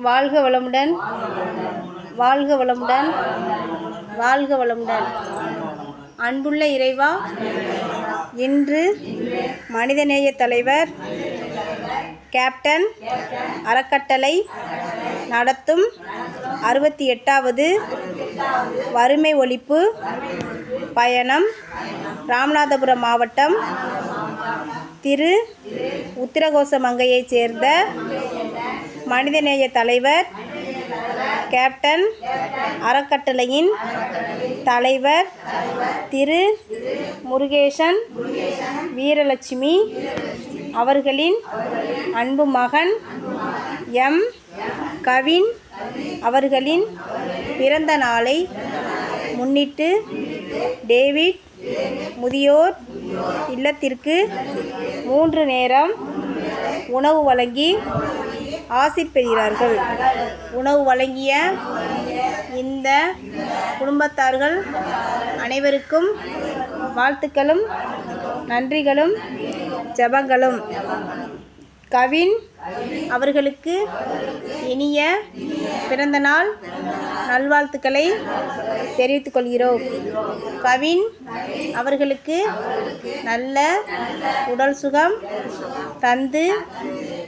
வாழ்க வளமுடன், வாழ்க வளமுடன், வாழ்க வளமுடன். அன்புள்ள இறைவா, இன்று மனிதநேய தலைவர் கேப்டன் அறக்கட்டளை நடத்தும் 68வது வறுமை ஒழிப்பு பயணம் ராமநாதபுரம் மாவட்டம் திரு உத்திரகோசமங்கையைச் சேர்ந்த மனிதநேய தலைவர் கேப்டன் அறக்கட்டளையின் தலைவர் திரு முருகேசன் வீரலட்சுமி அவர்களின் அன்பு மகன் எம் கவின் அவர்களின் பிறந்த நாளை முன்னிட்டு டேவிட் முதியோர் இல்லத்திற்கு 3 நேரம் உணவு வழங்கி ஆசிர் பெறுகிறார்கள். உணவு வழங்கிய இந்த குடும்பத்தார்கள் அனைவருக்கும் வாழ்த்துக்களும் நன்றிகளும் ஜெபங்களும். கவின் அவர்களுக்கு இனிய பிறந்தநாள் நல்வாழ்த்துக்களை தெரிவித்துக் கொள்கிறோம். கவின் அவர்களுக்கு நல்ல உடல் சுகம் தந்து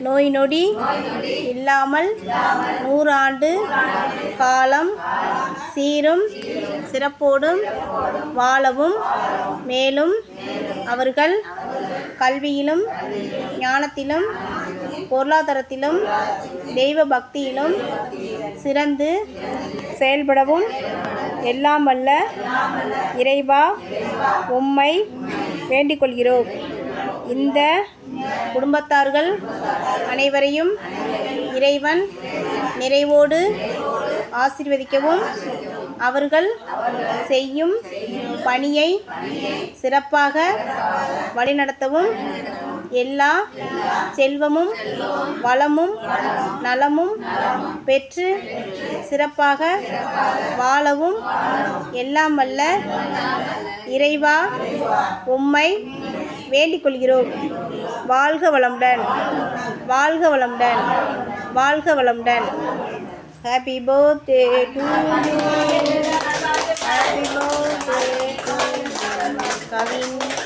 நோய் நொடி இல்லாமல் 100 ஆண்டு காலம் சீரும் சிறப்போடும் வாழவும், மேலும் அவர்கள் கல்வியிலும் ஞானத்திலும் பொருளாதாரத்திலும் தெய்வ பக்தியிலும் சிறந்து செயல்படவும் எல்லாம் வல்ல இறைவா உம்மை வேண்டிக் கொள்கிறோம். இந்த குடும்பத்தார்கள் அனைவரையும் இறைவன் நிறைவோடு ஆசீர்வதிக்கவும், அவர்கள் செய்யும் பணியை சிறப்பாக வழிநடத்தவும், எல்லா செல்வமும் வளமும் நலமும் பெற்று சிறப்பாக வாழவும் எல்லாம் வல்ல இறைவா உம்மை வேண்டிக் கொள்கிறோம். வாழ்க வளமுடன், வாழ்க வளமுடன், வாழ்க வளமுடன். Happy birthday to you. Happy birthday to Kavin.